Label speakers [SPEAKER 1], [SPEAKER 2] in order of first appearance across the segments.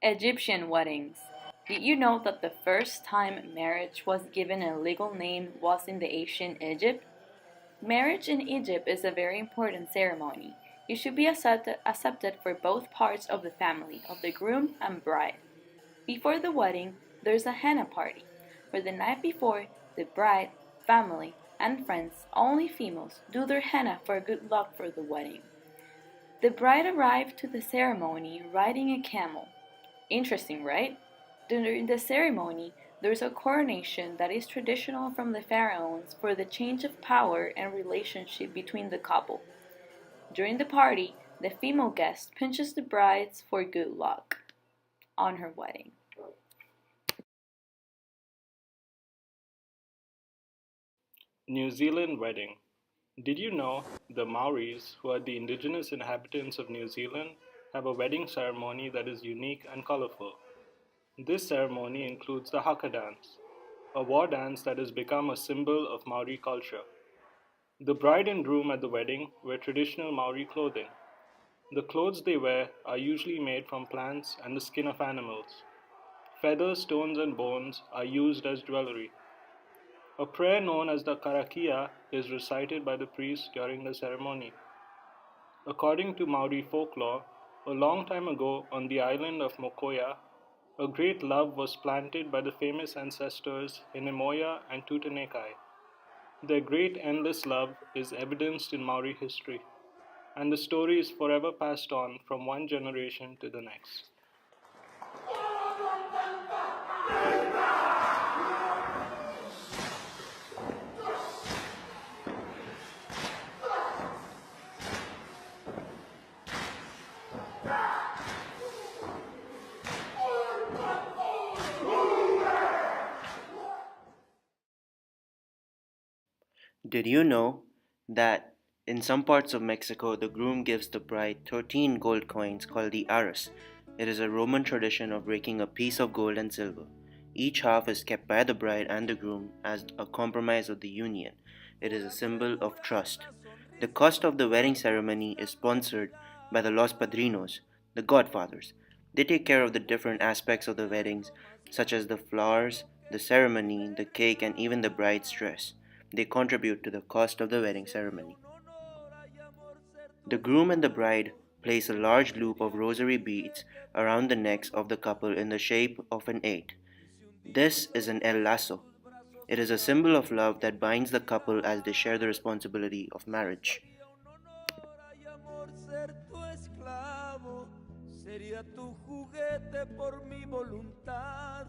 [SPEAKER 1] Egyptian weddings. Did you know that the first time marriage was given a legal name was in the ancient Egypt? Marriage in Egypt is a very important ceremony. It should be accepted for both parts of the family, of the groom and bride. Before the wedding, there's a henna party, where the night before, the bride, family, and friends, only females, do their henna for good luck for the wedding. The bride arrived to the ceremony riding a camel. Interesting, right? During the ceremony, there's a coronation that is traditional from the pharaohs for the change of power and relationship between the couple. During the party, the female guest pinches the bride for good luck on her wedding.
[SPEAKER 2] New Zealand wedding. Did you know the Maoris, who are the indigenous inhabitants of New Zealand, have a wedding ceremony that is unique and colorful? This ceremony includes the haka dance, a war dance that has become a symbol of Maori culture. The bride and groom at the wedding wear traditional Maori clothing. The clothes they wear are usually made from plants and the skin of animals. Feathers, stones, and bones are used as jewelry. A prayer known as the Karakia is recited by the priest during the ceremony. According to Maori folklore, a long time ago on the island of Mokoia, a great love was planted by the famous ancestors Inemoya and Tutanekai. Their great endless love is evidenced in Maori history, and the story is forever passed on from one generation to the next.
[SPEAKER 3] Did you know that in some parts of Mexico the groom gives the bride 13 gold coins called the aras? It is a Roman tradition of breaking a piece of gold and silver. Each half is kept by the bride and the groom as a compromise of the union. It is a symbol of trust. The cost of the wedding ceremony is sponsored by the Los Padrinos, the godfathers. They take care of the different aspects of the weddings, such as the flowers, the ceremony, the cake, and even the bride's dress. They contribute to the cost of the wedding ceremony. The groom and the bride place a large loop of rosary beads around the necks of the couple in the shape of an eight. This is an El Lazo. It is a symbol of love that binds the couple as they share the responsibility of marriage.
[SPEAKER 4] Sería tu juguete por mi voluntad.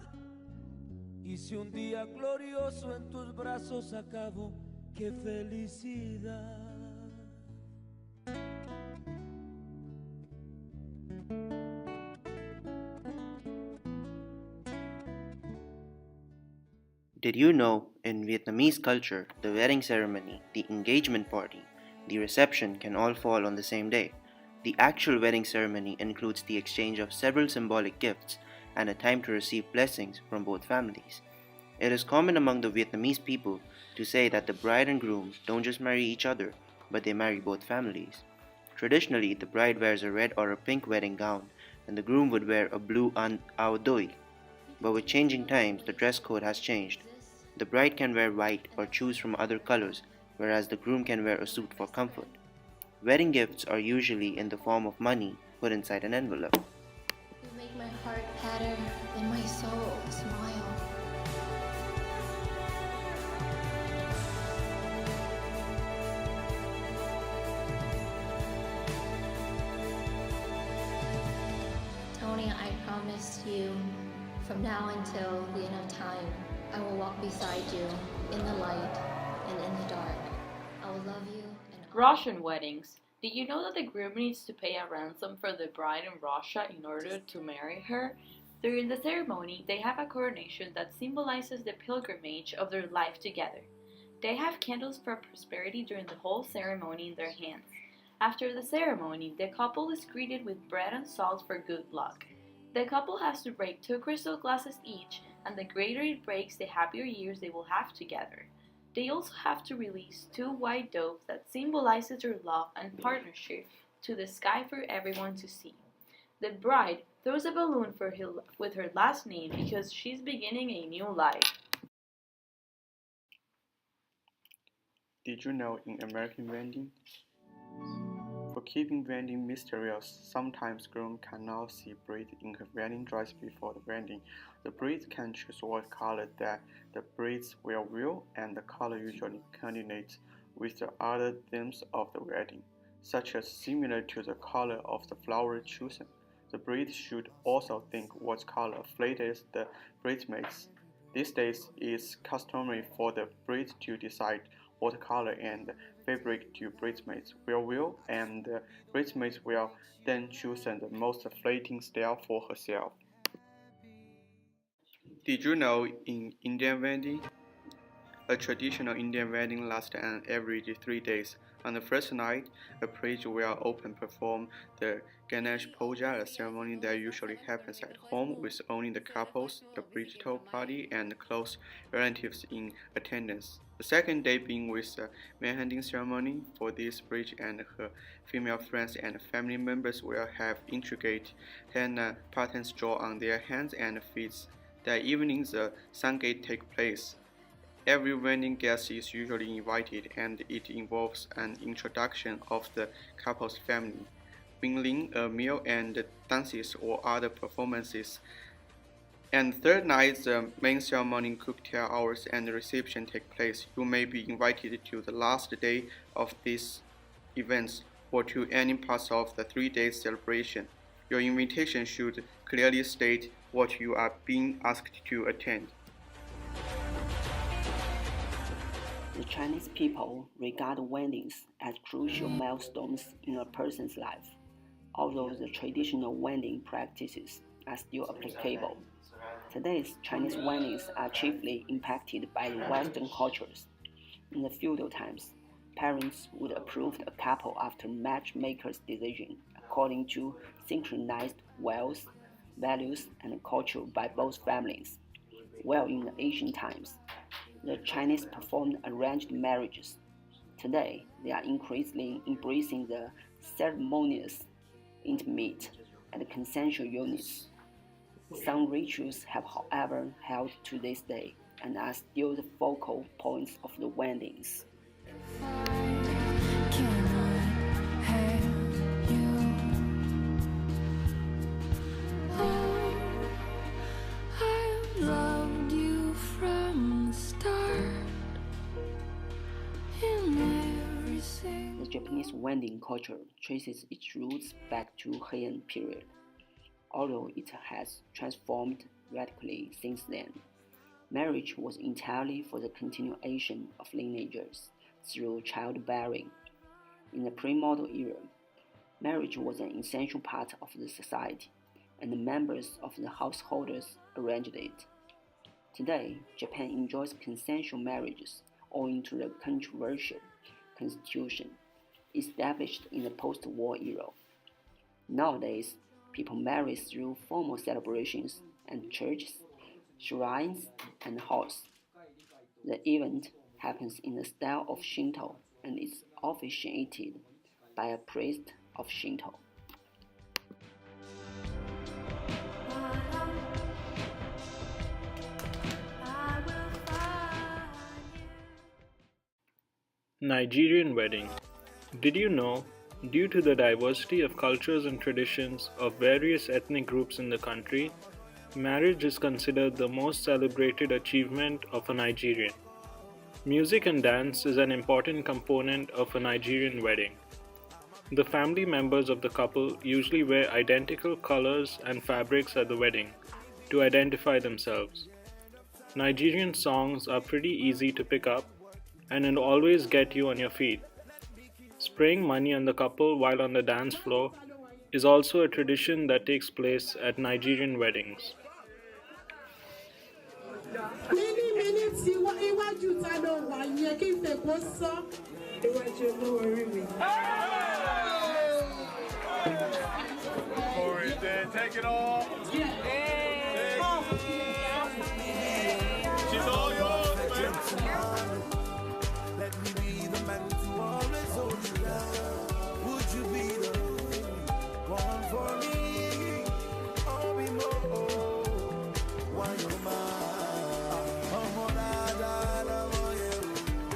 [SPEAKER 4] Y si un día glorioso en tus brazos acabo, qué felicidad.
[SPEAKER 3] Did you know in Vietnamese culture, the wedding ceremony, the engagement party, the reception can all fall on the same day? The actual wedding ceremony includes the exchange of several symbolic gifts and a time to receive blessings from both families. It is common among the Vietnamese people to say that the bride and groom don't just marry each other, but they marry both families. Traditionally, the bride wears a red or a pink wedding gown, and the groom would wear a blue ao doi. But with changing times, the dress code has changed. The bride can wear white or choose from other colors, whereas the groom can wear a suit for comfort. Wedding gifts are usually in the form of money put inside an envelope.
[SPEAKER 5] You make my heart patter and my soul smile. Tony, I promise you, from now until the end of time, I will walk beside you in the light and in the dark. I will love you and
[SPEAKER 1] Russian weddings. Did you know that the groom needs to pay a ransom for the bride in Russia in order to marry her? During the ceremony, they have a coronation that symbolizes the pilgrimage of their life together. They have candles for prosperity during the whole ceremony in their hands. After the ceremony, the couple is greeted with bread and salt for good luck. The couple has to break 2 crystal glasses each, and the greater it breaks, the happier years they will have together. They also have to release 2 white doves that symbolizes their love and partnership to the sky for everyone to see. The bride throws a balloon with her last name because she's beginning a new life.
[SPEAKER 3] Did you know in American wedding? For keeping wedding mysterious, sometimes groom cannot see bride in her wedding dress before the wedding. The bride can choose what color that the bride will wear, and the color usually coordinates with the other themes of the wedding, such as similar to the color of the flower chosen. The bride should also think what color flatters the bridesmaids. These days, it's customary for the bride to decide what color and fabric to bridesmaids will wear, and the bridesmaids will then choose the most flattering style for herself. Did you know in Indian wedding, a traditional Indian wedding lasts an average 3 days? On the first night, a priest will open perform the Ganesh Puja, a ceremony that usually happens at home with only the couples, the bridal party, and close relatives in attendance. The second day being with a man-handing ceremony. For this bride and her female friends and family members will have intricate henna patterns drawn on their hands and feet. That evening, the Sangate takes place. Every wedding guest is usually invited, and it involves an introduction of the couple's family, mingling, a meal, and dances or other performances. And third night, the main ceremony, cocktail hours, and the reception take place. You may be invited to the last day of these events or to any parts of the 3 day celebration. Your invitation should clearly state what you are being asked to attend.
[SPEAKER 6] The Chinese people regard weddings as crucial milestones in a person's life, although the traditional wedding practices are still applicable. Today's Chinese weddings are chiefly impacted by the Western cultures. In the feudal times, parents would approve a couple after matchmaker's decision according to synchronized wills, values, and culture by both families. While in the ancient times, the Chinese performed arranged marriages. Today, they are increasingly embracing the ceremonious, intimate, and consensual unions. Some rituals have, however, held to this day and are still the focal points of the weddings. The Japanese wedding culture traces its roots back to Heian period, although it has transformed radically since then. Marriage was entirely for the continuation of lineages through childbearing. In the pre-modern era, marriage was an essential part of the society, and the members of the householders arranged it. Today, Japan enjoys consensual marriages owing to the controversial constitution established in the post-war era. Nowadays, people marry through formal celebrations and churches, shrines, and halls. The event happens in the style of Shinto and is officiated by a priest of Shinto.
[SPEAKER 2] Nigerian wedding. Did you know, due to the diversity of cultures and traditions of various ethnic groups in the country, marriage is considered the most celebrated achievement of a Nigerian. Music and dance is an important component of a Nigerian wedding. The family members of the couple usually wear identical colors and fabrics at the wedding to identify themselves. Nigerian songs are pretty easy to pick up and will always get you on your feet. Spraying money on the couple while on the dance floor is also a tradition that takes place at Nigerian weddings.
[SPEAKER 7] Take it off.